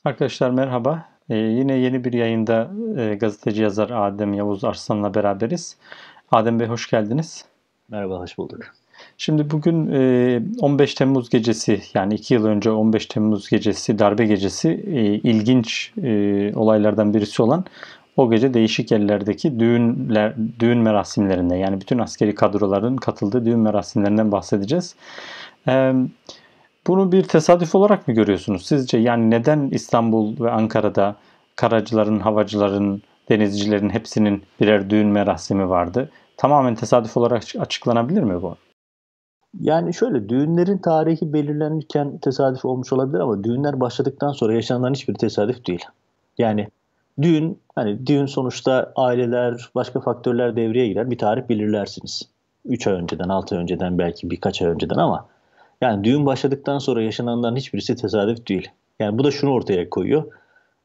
Arkadaşlar merhaba. Yine yeni bir yayında gazeteci yazar Adem Yavuz Arslan'la beraberiz. Adem Bey hoş geldiniz. Merhaba, hoş bulduk. Şimdi bugün 15 Temmuz gecesi yani 2 yıl önce 15 Temmuz gecesi darbe gecesi ilginç olaylardan birisi olan o gece değişik yerlerdeki düğün merasimlerinde yani bütün askeri kadroların katıldığı düğün merasimlerinden bahsedeceğiz. E, Bunu bir tesadüf olarak mı görüyorsunuz sizce? Yani neden İstanbul ve Ankara'da karacıların, havacıların, denizcilerin hepsinin birer düğün merasimi vardı? Tamamen tesadüf olarak açıklanabilir mi bu? Yani şöyle, düğünlerin tarihi belirlenirken tesadüf olmuş olabilir ama düğünler başladıktan sonra yaşananların hiçbir tesadüf değil. Yani düğün sonuçta aileler, başka faktörler devreye girer. Bir tarih belirlersiniz. 3 ay önceden, 6 ay önceden, belki birkaç ay önceden ama yani düğün başladıktan sonra yaşananların hiçbirisi tesadüf değil. Yani bu da şunu ortaya koyuyor.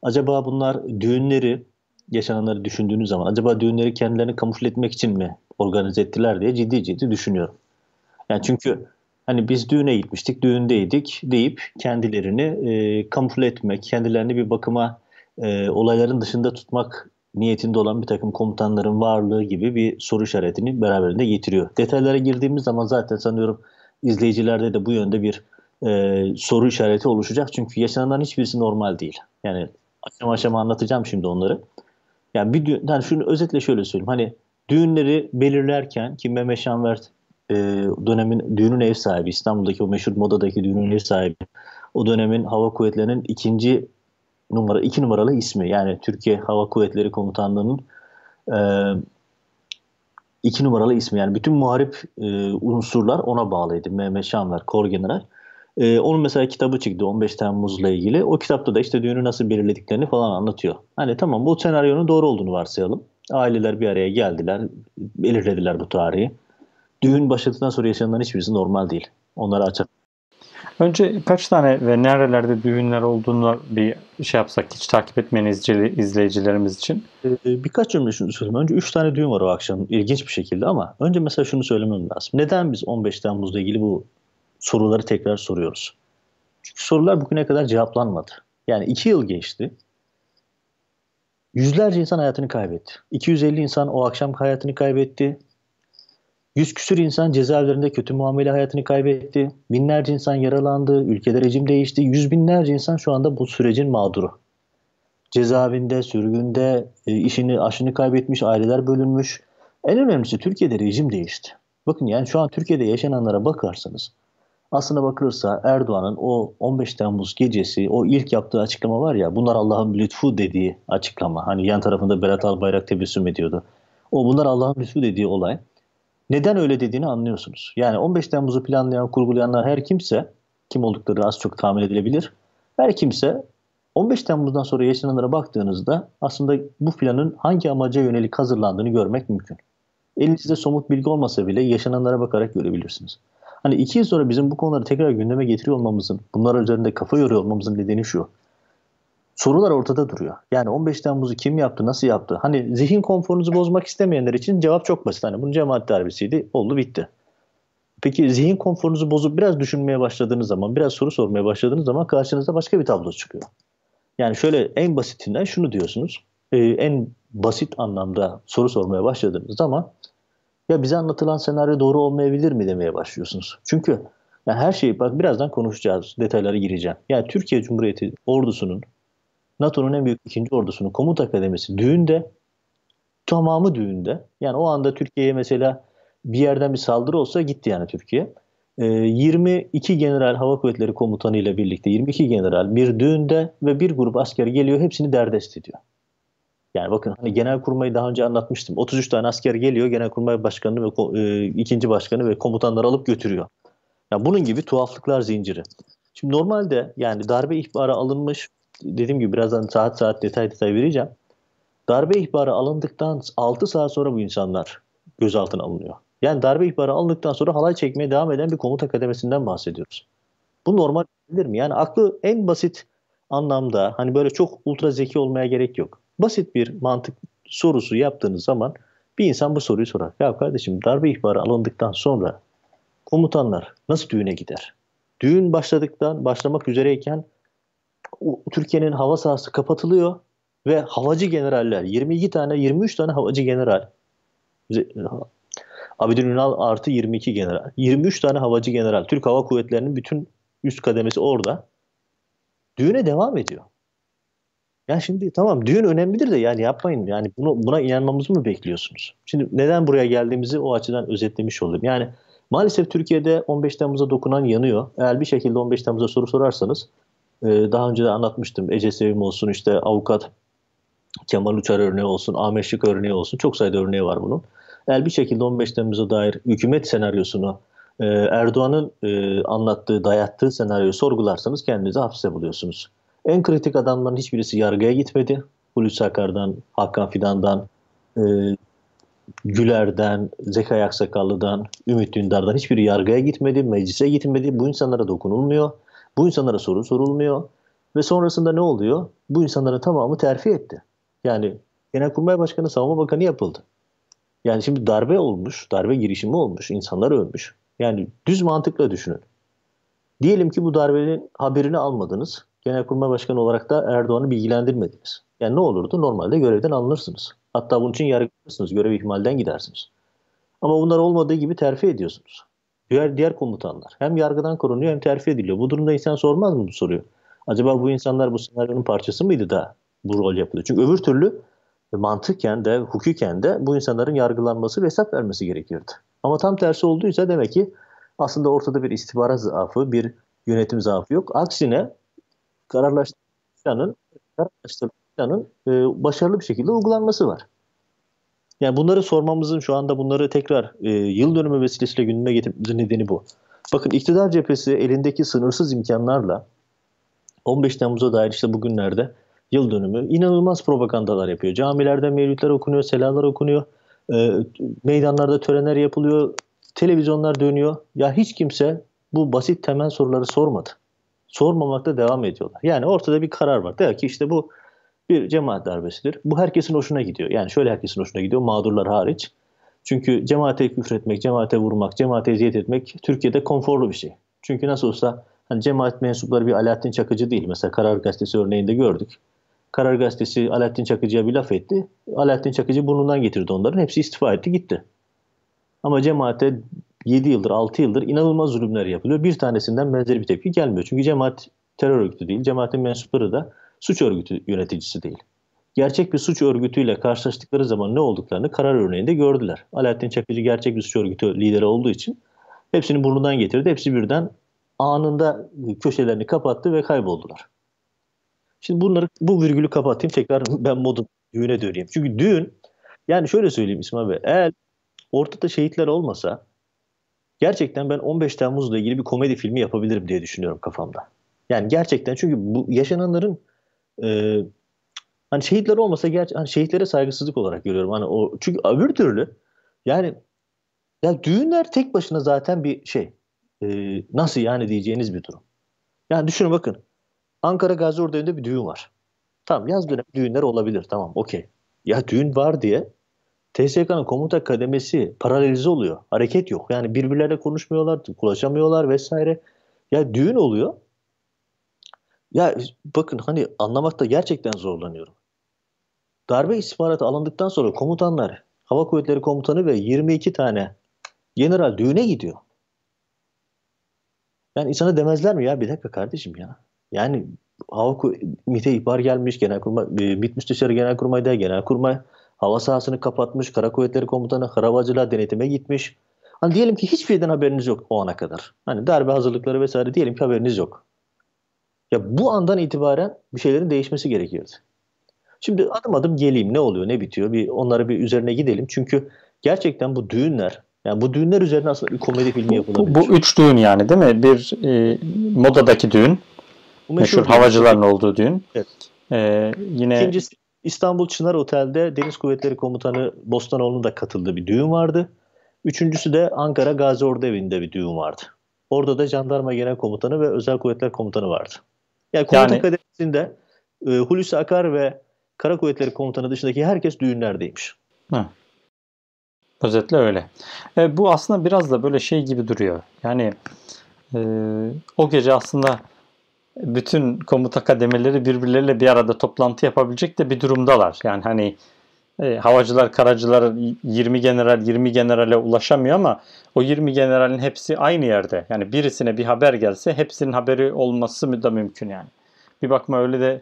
Acaba bunlar düğünleri, yaşananları düşündüğünüz zaman acaba düğünleri kendilerini kamufle etmek için mi organize ettiler diye ciddi ciddi düşünüyorum. Yani çünkü hani biz düğüne gitmiştik, düğündeydik deyip kendilerini kamufle etmek, kendilerini bir bakıma olayların dışında tutmak niyetinde olan bir takım komutanların varlığı gibi bir soru işaretini beraberinde getiriyor. Detaylara girdiğimiz zaman zaten sanıyorum izleyicilerde de bu yönde bir soru işareti oluşacak. Çünkü yaşananların hiçbirisi normal değil. Yani aşama aşama anlatacağım şimdi onları. Yani yani şunu özetle şöyle söyleyeyim. Hani düğünleri belirlerken ki Mehmet Şanvert e, dönemin düğünün ev sahibi, İstanbul'daki o meşhur modadaki düğünün ev sahibi. O dönemin hava kuvvetlerinin iki numaralı ismi. Yani Türkiye Hava Kuvvetleri Komutanlığı'nın e, iki numaralı ismi. Yani bütün muharip unsurlar ona bağlıydı. Mehmet Şanvert, Korgeneral. Onun mesela kitabı çıktı 15 Temmuz'la ilgili. O kitapta da işte düğünü nasıl belirlediklerini falan anlatıyor. Hani tamam, bu senaryonun doğru olduğunu varsayalım. Aileler bir araya geldiler, belirlediler bu tarihi. Düğün başladıktan sonra yaşananların hiçbirisi normal değil. Onları açık. Önce kaç tane ve nerelerde düğünler olduğunu bir şey yapsak, hiç takip etmeyen izleyicilerimiz için. Birkaç cümle şunu söyleyeyim. Önce 3 tane düğün var o akşam ilginç bir şekilde ama önce mesela şunu söylemem lazım. Neden biz 15 Temmuz'la ilgili bu soruları tekrar soruyoruz? Çünkü sorular bugüne kadar cevaplanmadı. Yani 2 yıl geçti. Yüzlerce insan hayatını kaybetti. 250 insan o akşam hayatını kaybetti. Yüz küsür insan cezaevlerinde kötü muamele hayatını kaybetti. Binlerce insan yaralandı. Ülkede rejim değişti. Yüz binlerce insan şu anda bu sürecin mağduru. Cezaevinde, sürgünde, işini, aşını kaybetmiş, aileler bölünmüş. En önemlisi Türkiye'de rejim değişti. Bakın, yani şu an Türkiye'de yaşananlara bakarsanız aslına bakılırsa Erdoğan'ın o 15 Temmuz gecesi o ilk yaptığı açıklama var ya, bunlar Allah'ın lütfu dediği açıklama. Hani yan tarafında Berat Albayrak tebessüm ediyordu. Bunlar Allah'ın lütfu dediği olay. Neden öyle dediğini anlıyorsunuz. Yani 15 Temmuz'u planlayan, kurgulayanlar her kimse, kim oldukları az çok tahmin edilebilir. Her kimse 15 Temmuz'dan sonra yaşananlara baktığınızda aslında bu planın hangi amaca yönelik hazırlandığını görmek mümkün. Elinizde somut bilgi olmasa bile yaşananlara bakarak görebilirsiniz. Hani 2 yıl sonra bizim bu konuları tekrar gündeme getiriyor olmamızın, bunlar üzerinde kafa yoruyor olmamızın nedeni şu. Sorular ortada duruyor. Yani 15 Temmuz'u kim yaptı, nasıl yaptı? Hani zihin konforunuzu bozmak istemeyenler için cevap çok basit. Hani bunun cemaat darbesiydi, oldu bitti. Peki zihin konforunuzu bozup biraz düşünmeye başladığınız zaman, biraz soru sormaya başladığınız zaman karşınıza başka bir tablo çıkıyor. Yani şöyle en basitinden şunu diyorsunuz. En basit anlamda soru sormaya başladığınız zaman ya bize anlatılan senaryo doğru olmayabilir mi demeye başlıyorsunuz. Çünkü yani her şeyi, bak birazdan konuşacağız, detaylara gireceğim. Yani Türkiye Cumhuriyeti ordusunun, NATO'nun en büyük ikinci ordusunun komuta kademesi düğünde, tamamı düğünde. Yani o anda Türkiye'ye mesela bir yerden bir saldırı olsa gitti yani Türkiye. 22 General Hava Kuvvetleri Komutanı ile birlikte 22 general bir düğünde ve bir grup asker geliyor, hepsini derdest ediyor. Yani bakın, hani Genelkurmay'ı daha önce anlatmıştım. 33 tane asker geliyor, Genelkurmay Başkanı ve ikinci başkanı ve komutanları alıp götürüyor. Ya bunun gibi tuhaflıklar zinciri. Şimdi normalde yani darbe ihbarı alınmış, dediğim gibi birazdan saat saat detay detay vereceğim. Darbe ihbarı alındıktan 6 saat sonra bu insanlar gözaltına alınıyor. Yani darbe ihbarı alındıktan sonra halay çekmeye devam eden bir komuta kademesinden bahsediyoruz. Bu normal olabilir mi? Yani aklı en basit anlamda, hani böyle çok ultra zeki olmaya gerek yok. Basit bir mantık sorusu yaptığınız zaman bir insan bu soruyu sorar. Ya kardeşim, darbe ihbarı alındıktan sonra komutanlar nasıl düğüne gider? Düğün başlamak üzereyken Türkiye'nin hava sahası kapatılıyor ve havacı generaller 22 tane 23 tane havacı general, Abidin Ünal artı 22 general, 23 tane havacı general, Türk Hava Kuvvetleri'nin bütün üst kademesi orada düğüne devam ediyor. Ya şimdi tamam, düğün önemlidir de yani yapmayın. Yani buna inanmamızı mı bekliyorsunuz? Şimdi neden buraya geldiğimizi o açıdan özetlemiş oldum. Yani maalesef Türkiye'de 15 Temmuz'a dokunan yanıyor. Eğer bir şekilde 15 Temmuz'a soru sorarsanız, daha önce de anlatmıştım. Ece Sevim olsun, işte avukat Kemal Uçar örneği olsun, Ahmet Şık örneği olsun. Çok sayıda örneği var bunun. Eğer bir şekilde 15 Temmuz'a dair hükümet senaryosunu, Erdoğan'ın anlattığı, dayattığı senaryoyu sorgularsanız kendinizi hapse buluyorsunuz. En kritik adamların hiçbirisi yargıya gitmedi. Hulusi Akar'dan, Hakan Fidan'dan, e, Güler'den, Zekai Aksakallı'dan, Ümit Dündar'dan hiçbiri yargıya gitmedi, meclise gitmedi. Bu insanlara dokunulmuyor. Bu insanlara soru sorulmuyor. Ve sonrasında ne oluyor? Bu insanların tamamı terfi etti. Yani Genelkurmay Başkanı, Savunma Bakanı yapıldı. Yani şimdi darbe olmuş, darbe girişimi olmuş, insanlar ölmüş. Yani düz mantıkla düşünün. Diyelim ki bu darbenin haberini almadınız. Genelkurmay Başkanı olarak da Erdoğan'ı bilgilendirmediniz. Yani ne olurdu? Normalde görevden alınırsınız. Hatta bunun için yargılanırsınız, görev ihmalden gidersiniz. Ama bunlar olmadığı gibi terfi ediyorsunuz. Diğer komutanlar hem yargıdan korunuyor hem terfi ediliyor. Bu durumda insan sormaz mı bu soruyu? Acaba bu insanlar bu senaryonun parçası mıydı da bu rol yapılıyor? Çünkü öbür türlü mantıken de hukuken de bu insanların yargılanması ve hesap vermesi gerekiyordu. Ama tam tersi olduysa demek ki aslında ortada bir istihbarat zaafı, bir yönetim zaafı yok. Aksine kararlaştırılan planın başarılı bir şekilde uygulanması var. Yani bunları sormamızın, şu anda bunları tekrar yıl dönümü vesilesiyle gündeme getirmemizin nedeni bu. Bakın, iktidar cephesi elindeki sınırsız imkanlarla 15 Temmuz'a dair işte bugünlerde yıl dönümü inanılmaz propagandalar yapıyor. Camilerde mevlütler okunuyor, selalar okunuyor, e, meydanlarda törenler yapılıyor, televizyonlar dönüyor. Ya hiç kimse bu basit temel soruları sormadı. Sormamakta devam ediyorlar. Yani ortada bir karar var. Der ki işte bu bir cemaat darbesidir. Bu herkesin hoşuna gidiyor. Yani şöyle herkesin hoşuna gidiyor, mağdurlar hariç. Çünkü cemaate küfretmek, cemaate vurmak, cemaate eziyet etmek Türkiye'de konforlu bir şey. Çünkü nasıl olsa hani cemaat mensupları bir Alaaddin Çakıcı değil. Mesela Karar Gazetesi örneğinde gördük. Karar Gazetesi Alaaddin Çakıcı'ya bir laf etti. Alaaddin Çakıcı burnundan getirdi onların. Hepsi istifa etti, gitti. Ama cemaate 7 yıldır, 6 yıldır inanılmaz zulümler yapılıyor. Bir tanesinden benzeri bir tepki gelmiyor. Çünkü cemaat terör örgütü değil. Cemaatin mensupları da suç örgütü yöneticisi değil. Gerçek bir suç örgütüyle karşılaştıkları zaman ne olduklarını Karar örneğinde gördüler. Alaaddin Çakıcı gerçek bir suç örgütü lideri olduğu için hepsini burnundan getirdi. Hepsi birden anında köşelerini kapattı ve kayboldular. Şimdi bu virgülü kapatayım, tekrar ben düğüne döneyim. Çünkü düğün, yani şöyle söyleyeyim İsmail Bey, eğer ortada şehitler olmasa gerçekten ben 15 Temmuz'la ilgili bir komedi filmi yapabilirim diye düşünüyorum kafamda. Yani gerçekten, çünkü bu yaşananların e, hani şehitler olmasa hani şehitlere saygısızlık olarak görüyorum. Hani çünkü öbür türlü yani, ya düğünler tek başına zaten bir şey. Nasıl yani diyeceğiniz bir durum. Yani düşünün, bakın, Ankara Gazi Ordu'nda bir düğün var. Tamam, yaz dönemi düğünler olabilir, tamam, okey. Ya düğün var diye TSK'nın komuta kademesi paralelize oluyor. Hareket yok. Yani birbirlerine konuşmuyorlar, ulaşamıyorlar vesaire. Ya düğün oluyor. Ya bakın, hani anlamakta gerçekten zorlanıyorum. Darbe istihbaratı alındıktan sonra komutanlar, Hava Kuvvetleri Komutanı ve 22 tane general düğüne gidiyor. Yani insana demezler mi ya, bir dakika kardeşim ya. Yani MİT'e ihbar gelmiş, MİT Müsteşarı Genelkurmay'da, Genelkurmay hava sahasını kapatmış, Kara Kuvvetleri Komutanı Karavacılar denetime gitmiş. Hani diyelim ki hiçbir şeyden haberiniz yok o ana kadar. Hani darbe hazırlıkları vesaire, diyelim ki haberiniz yok. Ya bu andan itibaren bir şeylerin değişmesi gerekiyordu. Şimdi adım adım geleyim, ne oluyor ne bitiyor, bir onları bir üzerine gidelim. Çünkü gerçekten bu düğünler, yani bu düğünler üzerine aslında bir komedi filmi Bu yapılabilir. üç düğün yani, değil mi? Bir modadaki düğün, Bu meşhur meşhur düğün işte. havacıların olduğu düğün. Evet. Yine İkincisi, İstanbul Çınar Otel'de Deniz Kuvvetleri Komutanı Bostanoğlu'nun da katıldığı bir düğün vardı. Üçüncüsü de Ankara Gazi Orduevi'nde bir düğün vardı. Orada da Jandarma Genel Komutanı ve Özel Kuvvetler Komutanı vardı. Yani komuta yani kademesinde Hulusi Akar ve Kara Kuvvetleri Komutanı dışındaki herkes düğünlerdeymiş. hı, özetle öyle. Bu aslında biraz da böyle şey gibi duruyor. Yani e, o gece aslında bütün komuta kademeleri birbirleriyle bir arada toplantı yapabilecek de bir durumdalar. Yani hani havacılar, karacılar 20 general 20 generale ulaşamıyor ama o 20 generalin hepsi aynı yerde. Yani birisine bir haber gelse hepsinin haberi olması da mümkün yani. Bir bakma öyle de.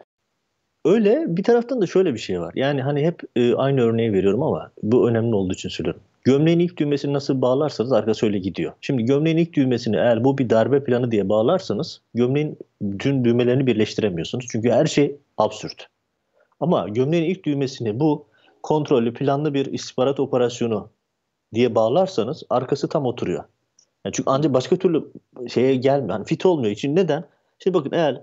Öyle bir taraftan da şöyle bir şey var. Yani hani hep aynı örneği veriyorum ama bu önemli olduğu için söylüyorum. Gömleğin ilk düğmesini nasıl bağlarsanız arkası öyle gidiyor. Şimdi gömleğin ilk düğmesini eğer bu bir darbe planı diye bağlarsanız gömleğin bütün düğmelerini birleştiremiyorsunuz. Çünkü her şey absürt. Ama gömleğin ilk düğmesini bu kontrollü, planlı bir istihbarat operasyonu diye bağlarsanız arkası tam oturuyor. Yani çünkü ancak başka türlü şeye gelmiyor. Yani fit olmuyor için neden? Şimdi bakın eğer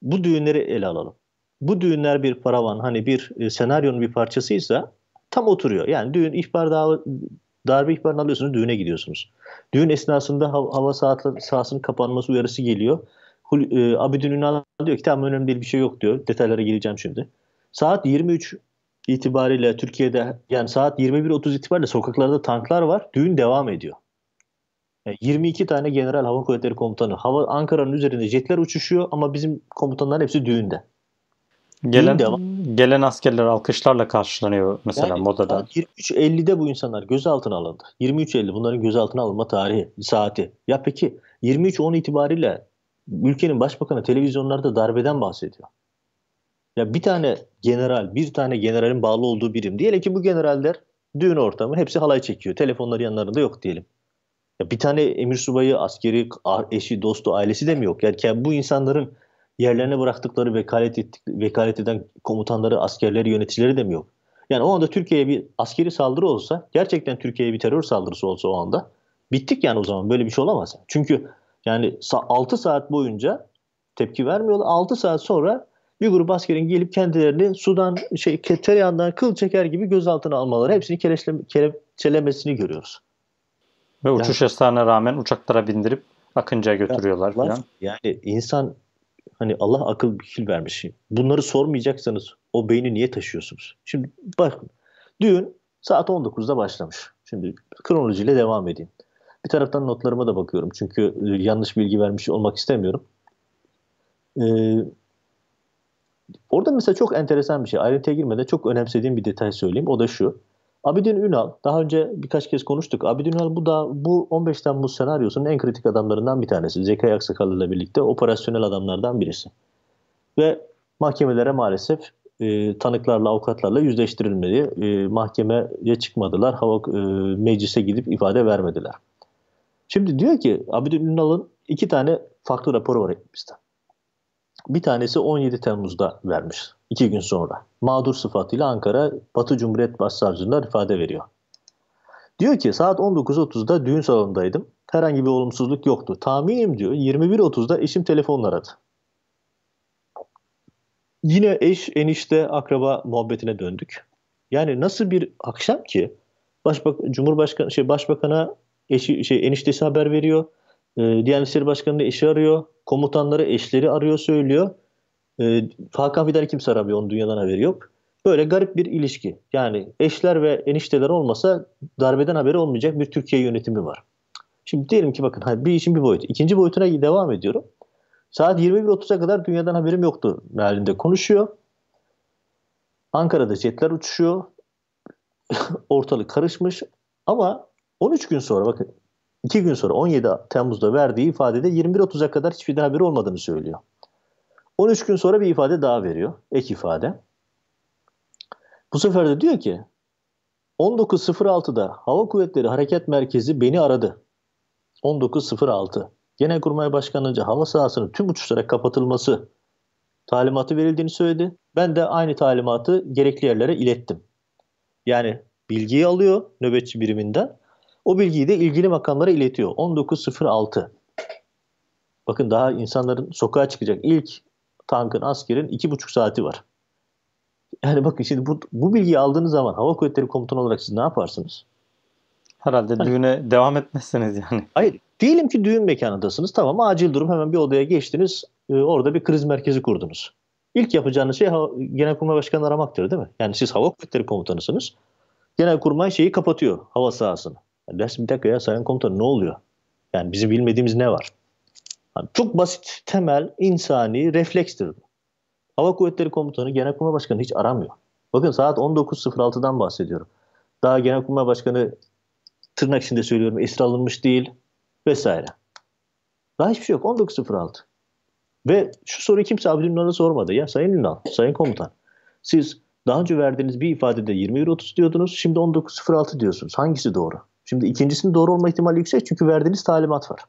bu düğünleri ele alalım. Bu düğünler bir paravan, hani bir senaryonun bir parçasıysa tam oturuyor. Yani düğün darbe ihbarını alıyorsunuz, düğüne gidiyorsunuz. Düğün esnasında hava sahasının kapanması uyarısı geliyor. Abidin Ünal diyor ki tamam önemli değil bir şey yok diyor. Detaylara gireceğim şimdi. Saat 23 itibariyle Türkiye'de yani saat 21.30 itibariyle sokaklarda tanklar var. Düğün devam ediyor. Yani 22 tane General Hava Kuvvetleri Komutanı. Ankara'nın üzerinde jetler uçuşuyor ama bizim komutanların hepsi düğünde. Düğün Gelen devam. gelen askerler alkışlarla karşılanıyor mesela Yani modada. saat 23.50'de bu insanlar gözaltına alındı. 23.50 bunların gözaltına alınma tarihi, saati. Ya peki 23.10 itibariyle ülkenin başbakanı televizyonlarda darbeden bahsediyor. Ya bir tane generalin bağlı olduğu birim. Diyelim ki bu generaller düğün ortamı hepsi halay çekiyor. Telefonları yanlarında yok diyelim. Ya bir tane emir subayı, askeri, eşi, dostu, ailesi de mi yok? Yani bu insanların yerlerine bıraktıkları vekalet eden komutanları, askerleri, yöneticileri de mi yok? Yani o anda Türkiye'ye bir askeri saldırı olsa, gerçekten Türkiye'ye bir terör saldırısı olsa o anda bittik yani o zaman. Böyle bir şey olamaz. Çünkü yani 6 saat boyunca tepki vermiyorlar. 6 saat sonra bir grup askerin gelip kendilerini sudan, tereyağından kıl çeker gibi gözaltına almaları, hepsini kelepçelemesini görüyoruz. Ve Yani uçuş yasağına rağmen uçaklara bindirip Akıncı'ya ya götürüyorlar Allah filan. yani insan hani Allah akıl fikir vermiş. Bunları sormayacaksanız o beyni niye taşıyorsunuz? Şimdi bakın düğün saat 19'da başlamış. Şimdi kronolojiyle devam edeyim. Bir taraftan notlarıma da bakıyorum. Çünkü yanlış bilgi vermiş olmak istemiyorum. Ee, Orada mesela çok enteresan bir şey. Ayrıntıya girmeden çok önemsediğim bir detay söyleyeyim. O da şu. Abidin Ünal, daha önce birkaç kez konuştuk. Abidin Ünal bu 15 Temmuz senaryosunun en kritik adamlarından bir tanesi. Zekai Aksakallı ile birlikte operasyonel adamlardan birisi. Ve mahkemelere maalesef tanıklarla, avukatlarla yüzleştirilmedi. Mahkemeye çıkmadılar. Meclise gidip ifade vermediler. Şimdi diyor ki Abidin Ünal'ın iki tane farklı raporu var elimizde. Bir tanesi 17 Temmuz'da vermiş. 2 gün sonra. Mağdur sıfatıyla Ankara Batı Cumhuriyet Başsavcılığına ifade veriyor. Diyor ki saat 19.30'da düğün salonundaydım. Herhangi bir olumsuzluk yoktu. Tahminim diyor 21.30'da eşim telefonla aradı. Yine eş, enişte, akraba muhabbetine döndük. Yani nasıl bir akşam ki Başbakan'a eniştesi haber veriyor. Diyanet İşleri Başkanı'nı eşi arıyor. Komutanları eşleri arıyor söylüyor. Hakan Fidan'ı kimse aramıyor. Onun dünyadan haberi yok. Böyle garip bir ilişki. Yani eşler ve enişteler olmasa darbeden haberi olmayacak bir Türkiye yönetimi var. Şimdi diyelim ki bakın bir işin bir boyutu. İkinci boyutuna devam ediyorum. Saat 21.30'a kadar dünyadan haberim yoktu mealinde konuşuyor. Ankara'da jetler uçuşuyor. Ortalık karışmış. Ama 13 gün sonra bakın 2 gün sonra 17 Temmuz'da verdiği ifadede 21.30'a kadar hiçbir haberi olmadığını söylüyor. 13 gün sonra bir ifade daha veriyor. Ek ifade. Bu sefer de diyor ki 19.06'da Hava Kuvvetleri Harekat Merkezi beni aradı. 19.06. Genelkurmay Başkanı'nca hava sahasının tüm uçuşlara kapatılması talimatı verildiğini söyledi. Ben de aynı talimatı gerekli yerlere ilettim. Yani bilgiyi alıyor nöbetçi biriminden. O bilgiyi de ilgili makamlara iletiyor. 19.06. Bakın daha insanların sokağa çıkacak ilk tankın, askerin 2,5 saati var. Yani bakın şimdi bu bilgiyi aldığınız zaman Hava Kuvvetleri Komutanı olarak siz ne yaparsınız? Herhalde Hani, düğüne devam etmezseniz yani. hayır. Diyelim ki düğün mekanındasınız. Tamam acil durum hemen bir odaya geçtiniz. Orada bir kriz merkezi kurdunuz. İlk yapacağınız şey Genelkurmay Başkanı'nı aramaktır değil mi? Yani siz Hava Kuvvetleri Komutanısınız. Genelkurmay şeyi kapatıyor hava sahasını. Yani dersin bir dakika ya Sayın Komutanım ne oluyor? Yani bizim bilmediğimiz ne var? Yani çok basit, temel, insani reflekstir bu. Hava Kuvvetleri Komutanı, Genelkurmay Başkanı hiç aramıyor. Bakın saat 19.06'dan bahsediyorum. Daha Genelkurmay Başkanı tırnak içinde söylüyorum esir alınmış değil vesaire. Daha hiçbir şey yok. 19.06. Ve şu soruyu kimse Abdül Ünal'a sormadı. Ya Sayın Ünal, Sayın Komutan, siz daha önce verdiğiniz bir ifadede 21.30 diyordunuz, şimdi 19.06 diyorsunuz. Hangisi doğru? Şimdi ikincisinin doğru olma ihtimali yüksek çünkü verdiğiniz talimat var.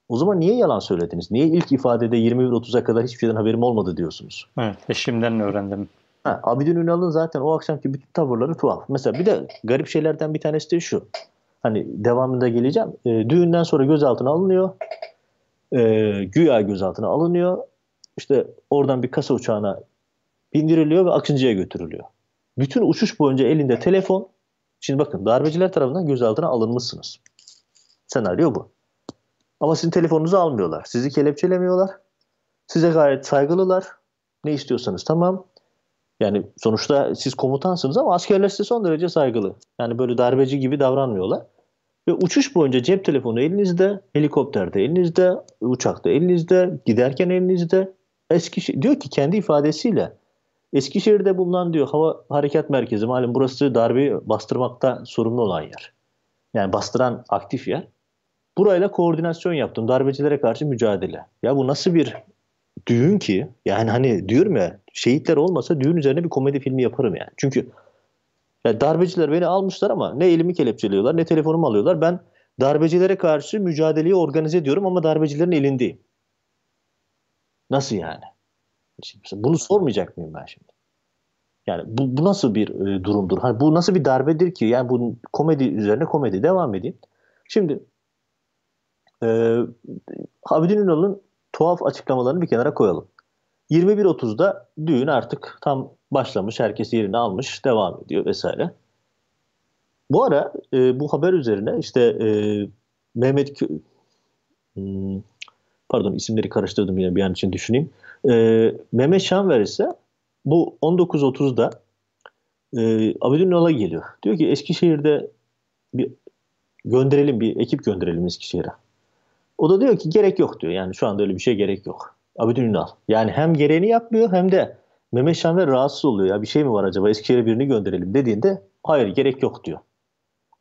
O zaman niye yalan söylediniz? Niye ilk ifadede 21.30'a kadar hiçbir şeyden haberim olmadı diyorsunuz? Evet, eşimden öğrendim. Abidin Ünal'ın zaten o akşamki bütün tavırları tuhaf. Mesela bir de garip şeylerden bir tanesi de şu. Hani devamında geleceğim. Düğünden sonra gözaltına alınıyor. Güya gözaltına alınıyor. İşte oradan bir kasa uçağına bindiriliyor ve Akıncı'ya götürülüyor. Bütün uçuş boyunca elinde telefon. Şimdi bakın darbeciler tarafından gözaltına alınmışsınız. Senaryo bu. Ama sizin telefonunuzu almıyorlar. Sizi kelepçelemiyorlar. Size gayet saygılılar. Ne istiyorsanız tamam. Yani sonuçta siz komutansınız ama askerler size son derece saygılı. Yani böyle darbeci gibi davranmıyorlar. Ve uçuş boyunca cep telefonu elinizde, helikopterde elinizde, uçakta elinizde, giderken elinizde. Diyor ki kendi ifadesiyle Eskişehir'de bulunan diyor Hava Harekat Merkezi, malum burası darbeyi bastırmakta sorumlu olan yer. Yani bastıran aktif yer. Burayla koordinasyon yaptım. Darbecilere karşı mücadele. Ya bu nasıl bir düğün ki? Yani hani diyorum ya şehitler olmasa düğün üzerine bir komedi filmi yaparım yani. Çünkü ya darbeciler beni almışlar ama ne elimi kelepçeliyorlar ne telefonumu alıyorlar. Ben darbecilere karşı mücadeleyi organize ediyorum ama darbecilerin elindeyim. Nasıl yani? Şimdi bunu sormayacak mıyım ben şimdi? Yani bu nasıl bir durumdur? Hani bu nasıl bir darbedir ki? Yani bu komedi üzerine komedi. Devam edeyim. Şimdi e, Abidin Ünal'ın tuhaf açıklamalarını bir kenara koyalım. 21.30'da düğün artık tam başlamış. Herkes yerini almış. Devam ediyor vesaire. Bu ara bu haber üzerine işte Mehmet hmm, pardon isimleri karıştırdım yine bir an için düşüneyim. Mehmet Şanver ise bu 19.30'da Abidin Ünal'a geliyor. Diyor ki Eskişehir'de bir bir ekip gönderelim Eskişehir'e. O da diyor ki gerek yok diyor. Yani şu anda öyle bir şey gerek yok. Abidin Ünal. Yani hem gereğini yapmıyor hem de Mehmet Şanver rahatsız oluyor. Ya bir şey mi var acaba Eskişehir'e birini gönderelim dediğinde hayır gerek yok diyor.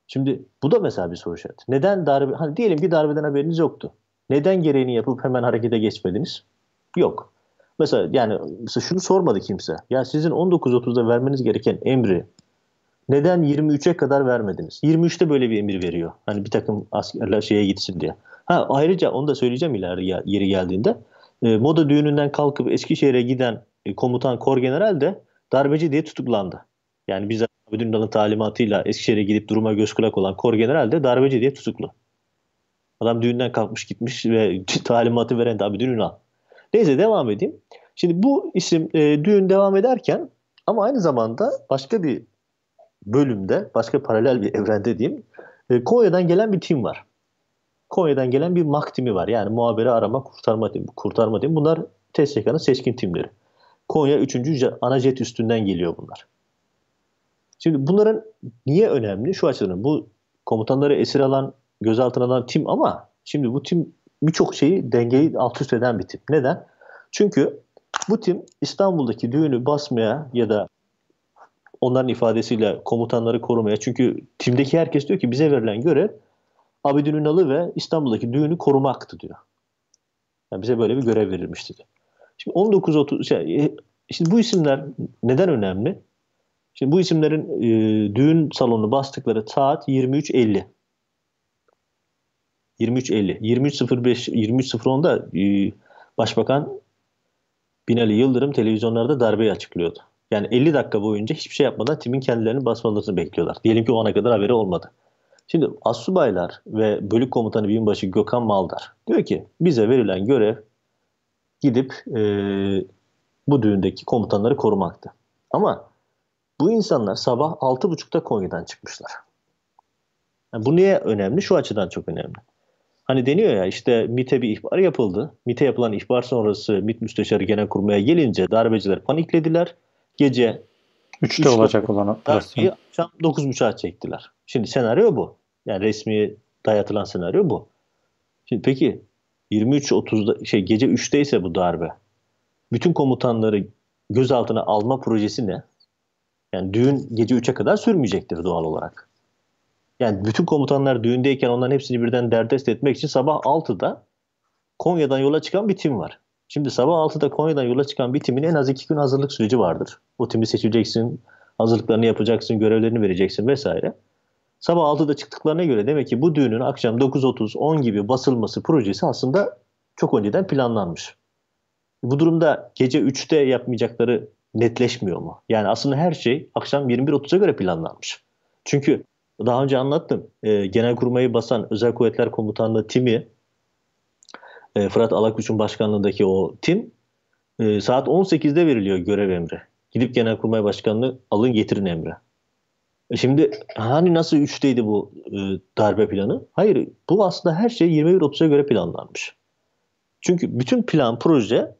Şimdi bu da mesela bir soru işareti. Neden darbe, hani diyelim ki darbeden haberiniz yoktu. Neden gereğini yapıp hemen harekete geçmediniz? Yok. Mesela şunu sormadı kimse. Ya sizin 19.30'da vermeniz gereken emri neden 23'e kadar vermediniz? 23'te böyle bir emir veriyor. Hani bir takım askerler şeye gitsin diye. Ayrıca onu da söyleyeceğim yeri geldiğinde. Moda düğününden kalkıp Eskişehir'e giden komutan Korgeneral de darbeci diye tutuklandı. Yani bizzat Abidin Ünal'ın talimatıyla Eskişehir'e gidip duruma göz kulak olan Korgeneral de darbeci diye tutuklu. Adam düğünden kalkmış gitmiş ve talimatı veren de Abidin Ünal. Neyse devam edeyim. Şimdi bu isim düğün devam ederken ama aynı zamanda başka bir bölümde, başka paralel bir evrende diyeyim, Konya'dan gelen bir tim var. Konya'dan gelen bir MAK timi var. Yani muhabere arama, kurtarma timi. Bunlar TSK'nın seçkin timleri. Konya 3. ana jet üstünden geliyor bunlar. Şimdi bunların niye önemli? Şu açıdan bu komutanları esir alan, gözaltına alan tim ama şimdi bu tim birçok şeyi dengeyi alt üst eden bir tim. Neden? Çünkü bu tim İstanbul'daki düğünü basmaya ya da onların ifadesiyle komutanları korumaya. Çünkü timdeki herkes diyor ki bize verilen görev Abidin Ünal'ı ve İstanbul'daki düğünü korumaktı diyor. Yani bize böyle bir görev verilmişti diyor. Şimdi 19.30 şimdi bu isimler neden önemli? Şimdi bu isimlerin düğün salonunu bastıkları saat 23.50. 23.50. 23.05 23.10'da Başbakan Binali Yıldırım televizyonlarda darbeyi açıklıyordu. Yani 50 dakika boyunca hiçbir şey yapmadan timin kendilerini basmalarını bekliyorlar. Diyelim ki o ana kadar haberi olmadı. Şimdi astsubaylar ve bölük komutanı binbaşı Gökhan Maldar diyor ki bize verilen görev gidip bu düğündeki komutanları korumaktı. Ama bu insanlar sabah 6.30'da Konya'dan çıkmışlar. Yani bu niye önemli? Şu açıdan çok önemli. Hani deniyor ya işte MİT'e bir ihbar yapıldı. MİT'e yapılan ihbar sonrası MİT Müsteşarı Genelkurmay'a gelince darbeciler paniklediler. Gece 3'te 3'te olacak olan darbeyi operasyon. akşam 9.30'a çektiler. Şimdi senaryo bu. Yani resmi dayatılan senaryo bu. Şimdi peki 23.30'da gece 3'te ise bu darbe. Bütün komutanları gözaltına alma projesi ne? Yani düğün gece 3'e kadar sürmeyecektir doğal olarak. Yani bütün komutanlar düğündeyken onların hepsini birden derdest etmek için sabah 6'da Konya'dan yola çıkan bir tim var. Şimdi sabah 6'da Konya'dan yola çıkan bir timin en az 2 gün hazırlık süreci vardır. O timi seçeceksin, hazırlıklarını yapacaksın, görevlerini vereceksin vesaire. Sabah 6'da çıktıklarına göre demek ki bu düğünün akşam 9.30, 10 gibi basılması projesi aslında çok önceden planlanmış. Bu durumda gece 3'te yapmayacakları netleşmiyor mu? Yani aslında her şey akşam 21.30'a göre planlanmış. Çünkü daha önce anlattım. Genelkurmay'ı basan Özel Kuvvetler Komutanlığı timi, Fırat Alakuş'un başkanlığındaki o tim saat 18'de veriliyor görev emri. Gidip Genelkurmay Başkanlığı alın getirin emri. Şimdi hani nasıl 3'teydi bu darbe planı? Hayır, bu aslında her şey 21.30'a göre planlanmış. Çünkü bütün plan, proje,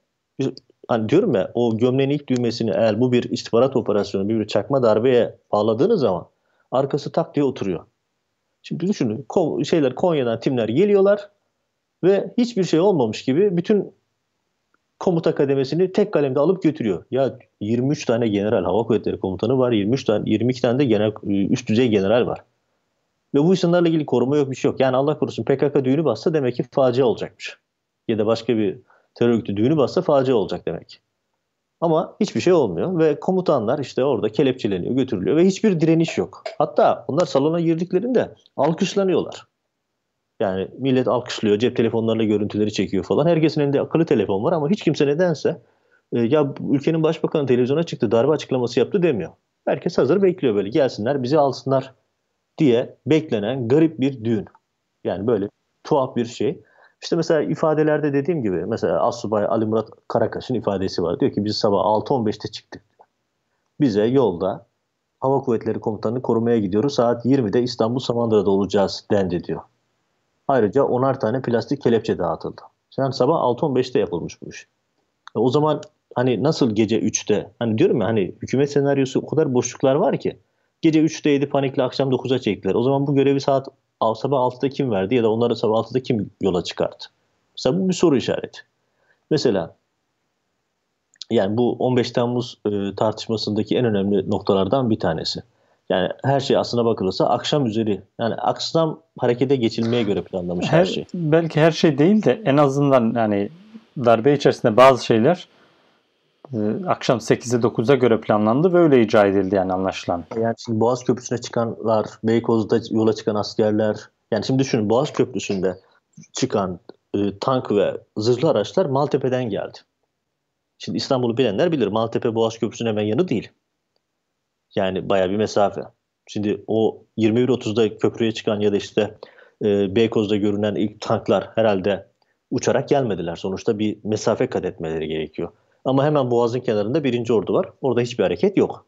hani diyorum ya, o gömleğin ilk düğmesini eğer bu bir istihbarat operasyonu, bir çakma darbeye bağladığınız zaman arkası tak diye oturuyor. Şimdi düşünün, Konya'dan timler geliyorlar ve hiçbir şey olmamış gibi bütün komuta kademesini tek kalemde alıp götürüyor. Ya 23 tane general, hava kuvvetleri komutanı var, 22 tane de üst düzey general var. Ve bu insanlarla ilgili koruma yok, bir şey yok. Yani Allah korusun PKK düğünü bassa demek ki facia olacakmış. Ya da başka bir terör örgütü düğünü bassa facia olacak demek. Ama hiçbir şey olmuyor ve komutanlar işte orada kelepçeleniyor, götürülüyor ve hiçbir direniş yok. Hatta onlar salona girdiklerinde alkışlanıyorlar. Yani millet alkışlıyor, cep telefonlarıyla görüntüleri çekiyor falan. Herkesin elinde akıllı telefon var ama hiç kimse nedense ya ülkenin başbakanı televizyona çıktı, darbe açıklaması yaptı demiyor. Herkes hazır bekliyor, böyle gelsinler bizi alsınlar diye beklenen garip bir düğün. Yani böyle tuhaf bir şey. İşte mesela ifadelerde dediğim gibi, mesela Astsubay Ali Murat Karakaş'ın ifadesi var. Diyor ki biz sabah 6.15'te çıktık. Bize yolda Hava Kuvvetleri Komutanı'nı korumaya gidiyoruz. Saat 20'de İstanbul Samandıra'da olacağız dendi diyor. Ayrıca 10'ar tane plastik kelepçe dağıtıldı. Yani sabah 6.15'te yapılmış bu iş. O zaman hani nasıl gece 3'te, hani diyorum ya, hani hükümet senaryosu, o kadar boşluklar var ki. Gece 3'teydi, panikle akşam 9'a çektiler. O zaman bu görevi sabah 6'da kim verdi ya da onları sabah 6'da kim yola çıkarttı? Mesela bu bir soru işareti. Mesela yani bu 15 Temmuz tartışmasındaki en önemli noktalardan bir tanesi. Yani her şey aslına bakılırsa akşam üzeri, yani akşam harekete geçilmeye göre planlamış her şey. Belki her şey değil de en azından yani darbe içerisinde bazı şeyler akşam 8'e 9'a göre planlandı ve öyle icra edildi yani anlaşılan. Yani şimdi Boğaz Köprüsü'ne çıkanlar, Beykoz'da yola çıkan askerler, yani şimdi düşünün, Boğaz Köprüsü'nde çıkan tank ve zırhlı araçlar Maltepe'den geldi. Şimdi İstanbul'u bilenler bilir, Maltepe Boğaz Köprüsü'nün hemen yanı değil. Yani bayağı bir mesafe. Şimdi o 21.30'da köprüye çıkan ya da işte Beykoz'da görünen ilk tanklar herhalde uçarak gelmediler. Sonuçta bir mesafe kat etmeleri gerekiyor. Ama hemen Boğaz'ın kenarında 1. Ordu var. Orada hiçbir hareket yok.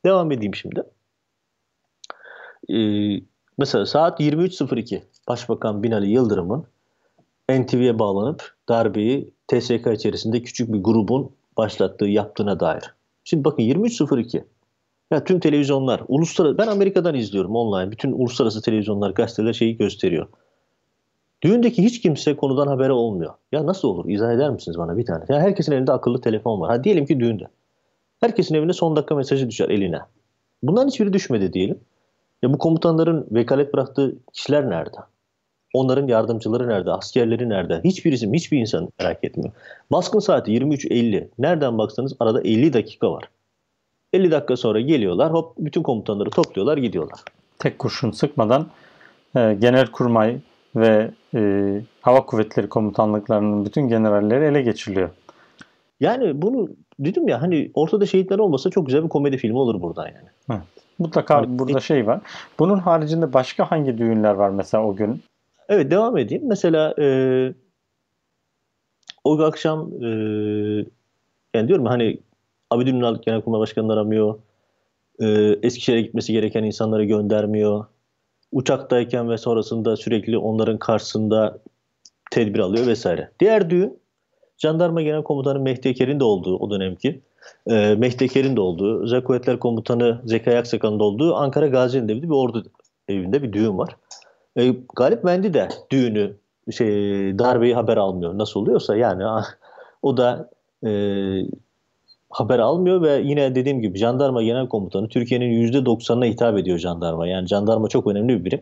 Devam edeyim şimdi. Mesela saat 23.02 Başbakan Binali Yıldırım'ın NTV'ye bağlanıp darbeyi TSK içerisinde küçük bir grubun yaptığına dair. Şimdi bakın 23.02. Ya tüm televizyonlar, uluslararası, ben Amerika'dan izliyorum online. Bütün uluslararası televizyonlar, gazeteler şeyi gösteriyor. Düğündeki hiç kimse konudan haberi olmuyor. Ya nasıl olur? İzah eder misiniz bana bir tane? Ya herkesin elinde akıllı telefon var. Ha diyelim ki düğünde. Herkesin evine son dakika mesajı düşer eline. Bundan hiçbiri düşmedi diyelim. Ya bu komutanların vekalet bıraktığı kişiler nerede? Onların yardımcıları nerede? Askerleri nerede? Hiçbir insan merak etmiyor. Baskın saati 23.50. Nereden baksanız arada 50 dakika var. 50 dakika sonra geliyorlar, hop bütün komutanları topluyorlar, gidiyorlar. Tek kurşun sıkmadan Genelkurmay ve Hava Kuvvetleri Komutanlıklarının bütün generalleri ele geçiriliyor. Yani bunu dedim ya, hani ortada şehitler olmasa çok güzel bir komedi filmi olur buradan yani. Hı. Mutlaka Hani, burada şey var. Bunun haricinde başka hangi düğünler var mesela o gün? evet, devam edeyim. Mesela o akşam yani diyorum ya, hani Abidin Genelkurmay Başkanı'nı aramıyor. Eskişehir'e gitmesi gereken insanları göndermiyor. Uçaktayken ve sonrasında sürekli onların karşısında tedbir alıyor vesaire. Diğer düğün, Jandarma Genel Komutanı Mehdi Eker'in de olduğu, o dönemki Mehdi Eker'in de olduğu, Özel Kuvvetler Komutanı Zekai Aksakal'ın da olduğu Ankara Gaziantep'te bir ordu evinde bir düğün var. Galip Mendi de düğünü darbeyi haber almıyor. Nasıl oluyorsa yani o da e, haber almıyor ve yine dediğim gibi Jandarma Genel Komutanı Türkiye'nin %90'ına hitap ediyor jandarma. Yani jandarma çok önemli bir birim.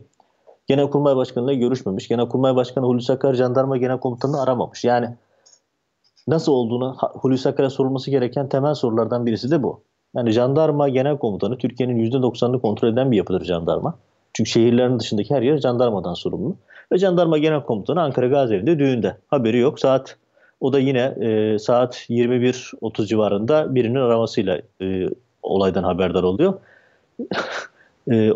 Genelkurmay Başkanı'yla görüşmemiş. Genelkurmay Başkanı Hulusi Akar Jandarma Genel Komutanı'nı aramamış. Yani nasıl olduğunu Hulusi Akar'a sorulması gereken temel sorulardan birisi de bu. Yani Jandarma Genel Komutanı Türkiye'nin %90'ını kontrol eden bir yapıdır jandarma. Çünkü şehirlerin dışındaki her yer jandarmadan sorumlu. Ve Jandarma Genel Komutanı Ankara Gazievinde düğünde. Haberi yok. O da yine saat 21.30 civarında birinin aramasıyla olaydan haberdar oluyor.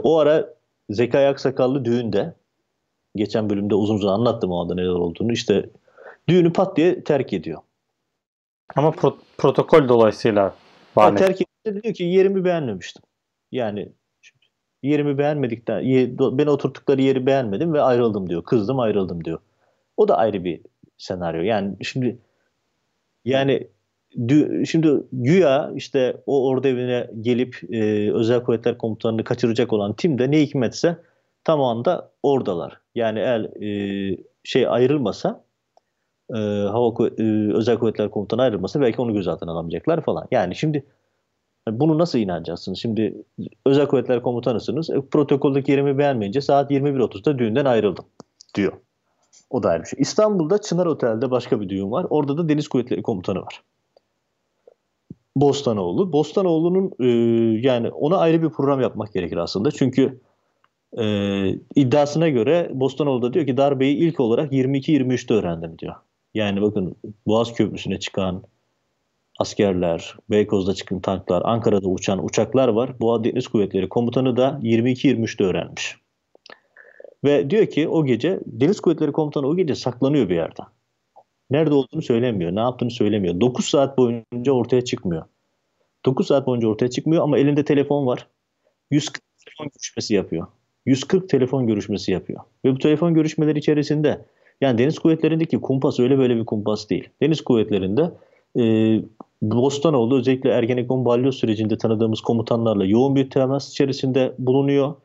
O ara Zekai Aksakallı düğünde. Geçen bölümde uzun uzun anlattım o anda neler olduğunu. İşte düğünü pat diye terk ediyor. Ama protokol dolayısıyla bahane. Terk edince diyor ki yerimi beğenmemiştim. Yani yerimi beğenmedikten, beni oturttukları yeri beğenmedim ve ayrıldım diyor. Kızdım ayrıldım diyor. O da ayrı bir senaryo. Yani şimdi güya işte o ordu evine gelip Özel Kuvvetler Komutanı'nı kaçıracak olan tim de ne hikmetse tam o anda oradalar. Yani eğer ayrılmasa Özel Kuvvetler Komutanı ayrılmasa belki onu gözaltına alamayacaklar falan. Yani şimdi bunu nasıl inanacaksınız? Şimdi Özel Kuvvetler Komutanısınız. Protokoldeki yerimi beğenmeyince saat 21.30'da düğünden ayrıldım diyor. O da ayrı bir şey. İstanbul'da Çınar Otel'de başka bir düğün var. Orada da Deniz Kuvvetleri Komutanı var. Bostanoğlu. Bostanoğlu'nun yani ona ayrı bir program yapmak gerekir aslında. Çünkü iddiasına göre Bostanoğlu da diyor ki darbeyi ilk olarak 22-23'te öğrendim diyor. Yani bakın Boğaz Köprüsü'ne çıkan askerler, Beykoz'da çıkan tanklar, Ankara'da uçan uçaklar var. Boğaz Deniz Kuvvetleri Komutanı da 22-23'te öğrenmiş. Ve diyor ki o gece Deniz Kuvvetleri Komutanı o gece saklanıyor bir yerde. Nerede olduğunu söylemiyor, ne yaptığını söylemiyor. 9 saat boyunca ortaya çıkmıyor. 9 saat boyunca ortaya çıkmıyor ama elinde telefon var. 140 telefon görüşmesi yapıyor. 140 telefon görüşmesi yapıyor. Ve bu telefon görüşmeleri içerisinde yani Deniz Kuvvetleri'ndeki kumpas öyle böyle bir kumpas değil. Deniz Kuvvetleri'nde e, Bostanoğlu özellikle Ergenekon balyoz sürecinde tanıdığımız komutanlarla yoğun bir temas içerisinde bulunuyor.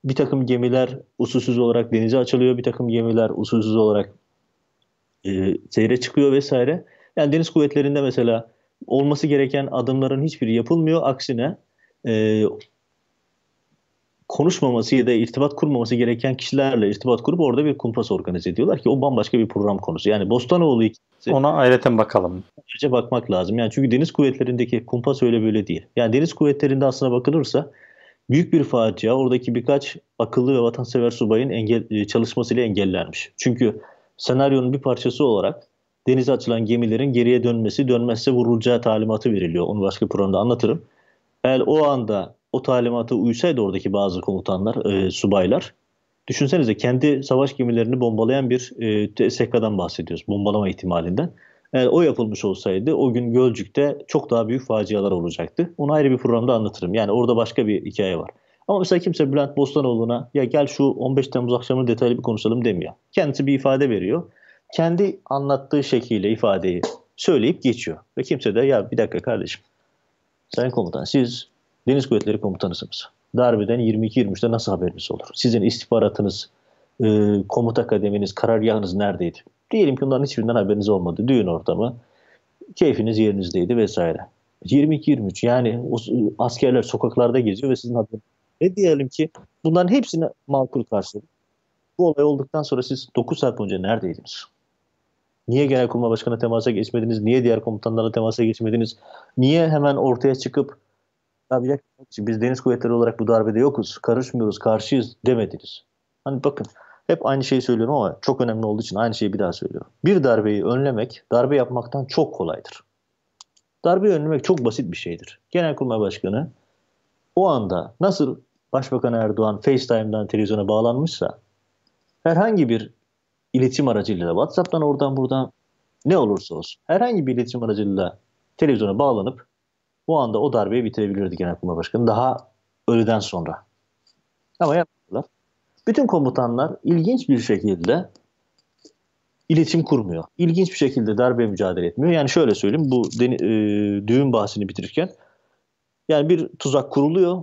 Bir takım gemiler usulsüz olarak denize açılıyor. Bir takım gemiler usulsüz olarak seyre çıkıyor vesaire. Yani Deniz Kuvvetleri'nde mesela olması gereken adımların hiçbiri yapılmıyor. Aksine e, konuşmaması ya da irtibat kurmaması gereken kişilerle irtibat kurup orada bir kumpas organize ediyorlar ki o bambaşka bir program konusu. Yani Bostanoğlu hikayesi Ona ayrıca bakalım. önce bakmak lazım. Yani çünkü Deniz Kuvvetleri'ndeki kumpas öyle böyle değil. Yani Deniz Kuvvetleri'nde aslına bakılırsa büyük bir facia oradaki birkaç akıllı ve vatansever subayın çalışmasıyla engellenmiş. Çünkü senaryonun bir parçası olarak denize açılan gemilerin geriye dönmesi, dönmezse vurulacağı talimatı veriliyor. Onu başka programda anlatırım. Eğer o anda o talimata uysaydı oradaki bazı komutanlar, subaylar, düşünsenize kendi savaş gemilerini bombalayan bir TSK'dan bahsediyoruz. Bombalama ihtimalinden. Eğer o yapılmış olsaydı o gün Gölcük'te çok daha büyük facialar olacaktı. Onu ayrı bir programda anlatırım. Yani orada başka bir hikaye var. Ama mesela kimse Bülent Bostanoğlu'na ya gel şu 15 Temmuz akşamını detaylı bir konuşalım demiyor. Kendisi bir ifade veriyor. Kendi anlattığı şekliyle ifadeyi söyleyip geçiyor. Ve kimse de ya bir dakika kardeşim, Sayın Komutan siz Deniz Kuvvetleri Komutanısınız. Darbeden 22-23'te nasıl haberiniz olur? Sizin istihbaratınız, komuta kademiniz, karargahınız neredeydi? Diyelim ki bunların hiçbirinden haberiniz olmadı. Düğün ortamı, keyfiniz yerinizdeydi vesaire. 22-23 yani o askerler sokaklarda geziyor ve sizin haberiniz. Ne diyelim ki bunların hepsini makul karşıladık. Bu olay olduktan sonra siz 9 saat boyunca neredeydiniz? Niye Genelkurmay Başkanı'na temasa geçmediniz? Niye diğer komutanlarla temasa geçmediniz? Niye hemen ortaya çıkıp ya bir dakika, biz Deniz Kuvvetleri olarak bu darbede yokuz, karışmıyoruz, karşıyız demediniz. Hani bakın hep aynı şeyi söylüyorum ama çok önemli olduğu için aynı şeyi bir daha söylüyorum. Bir darbeyi önlemek, darbe yapmaktan çok kolaydır. Darbeyi önlemek çok basit bir şeydir. Genelkurmay Başkanı o anda nasıl Başbakan Erdoğan FaceTime'dan televizyona bağlanmışsa herhangi bir iletişim aracıyla WhatsApp'tan oradan buradan ne olursa olsun herhangi bir iletişim aracıyla televizyona bağlanıp o anda o darbeyi bitirebilirdi Genelkurmay Başkanı daha öğleden sonra. Ama yapmadılar. Bütün komutanlar ilginç bir şekilde iletişim kurmuyor. İlginç bir şekilde darbe mücadele etmiyor. Yani şöyle söyleyeyim bu, düğün bahsini bitirirken yani bir tuzak kuruluyor.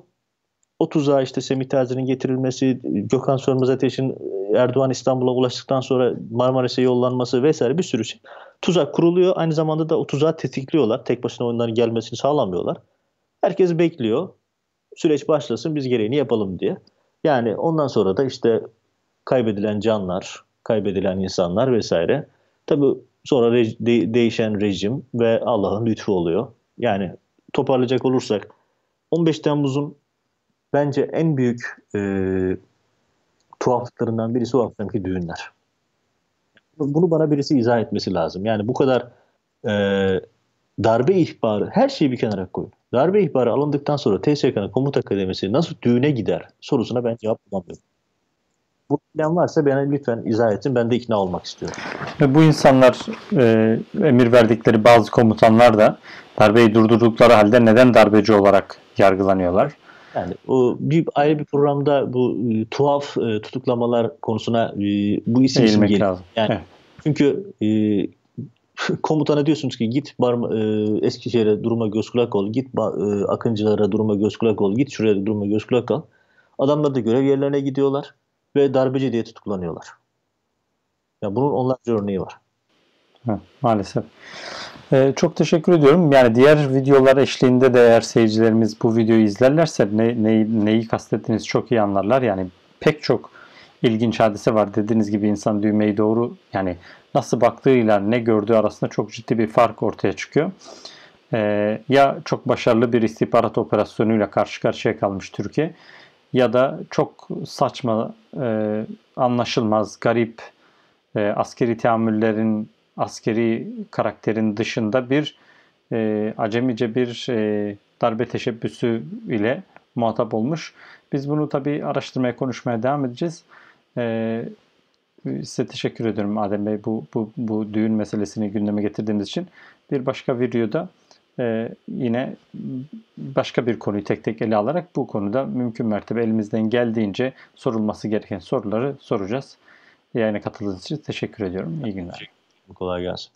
O tuzağa işte Semih Terzi'nin getirilmesi, Gökhan Sönmez Ateş'in Erdoğan İstanbul'a ulaştıktan sonra Marmaris'e yollanması vesaire bir sürü şey. Tuzak kuruluyor. Aynı zamanda da o tuzağı tetikliyorlar. Tek başına onların gelmesini sağlamıyorlar. Herkes bekliyor. Süreç başlasın biz gereğini yapalım diye. Yani ondan sonra da işte kaybedilen canlar, kaybedilen insanlar vesaire. Tabii sonra değişen rejim ve Allah'ın lütfu oluyor. Yani toparlayacak olursak 15 Temmuz'un bence en büyük tuhaflıklarından birisi o akşamki düğünler. Bunu bana birisi izah etmesi lazım. Yani bu kadar e, darbe ihbarı, her şeyi bir kenara koyun. Darbe ihbarı alındıktan sonra TSK'nın komuta kademesi nasıl düğüne gider sorusuna ben cevap bulamıyorum. Bu plan varsa bana lütfen izah etsin. Ben de ikna olmak istiyorum. Ve bu insanlar emir verdikleri bazı komutanlar da darbeyi durdurdukları halde neden darbeci olarak yargılanıyorlar? Yani o bir ayrı bir programda bu tuhaf tutuklamalar konusuna bu isim Eğilmek geliyor. lazım. Yani Evet. çünkü komutana diyorsunuz ki git Eskişehir'e duruma göz kulak ol, git Akıncılara duruma göz kulak ol, git şuraya duruma göz kulak ol. Adamlar da görev yerlerine gidiyorlar ve darbeci diye tutuklanıyorlar. Ya bunun onlarca örneği var. Evet, maalesef. Çok teşekkür ediyorum. Yani diğer videolar eşliğinde de eğer seyircilerimiz bu videoyu izlerlerse neyi kastettiğinizi çok iyi anlarlar. Yani pek çok ilginç hadise var. Dediğiniz gibi insan düğmeyi doğru yani nasıl baktığıyla ne gördüğü arasında çok ciddi bir fark ortaya çıkıyor. Ya çok başarılı bir istihbarat operasyonuyla karşı karşıya kalmış Türkiye ya da çok saçma, anlaşılmaz, garip askeri teamüllerin, askeri karakterin dışında bir acemice bir darbe teşebbüsü ile muhatap olmuş. Biz bunu tabii araştırmaya, konuşmaya devam edeceğiz. Size teşekkür ediyorum Adem Bey bu düğün meselesini gündeme getirdiğiniz için. Bir başka videoda yine başka bir konuyu tek tek ele alarak bu konuda mümkün mertebe elimizden geldiğince sorulması gereken soruları soracağız. Yayına katıldığınız için teşekkür ediyorum. İyi günler. Kolay gelsin.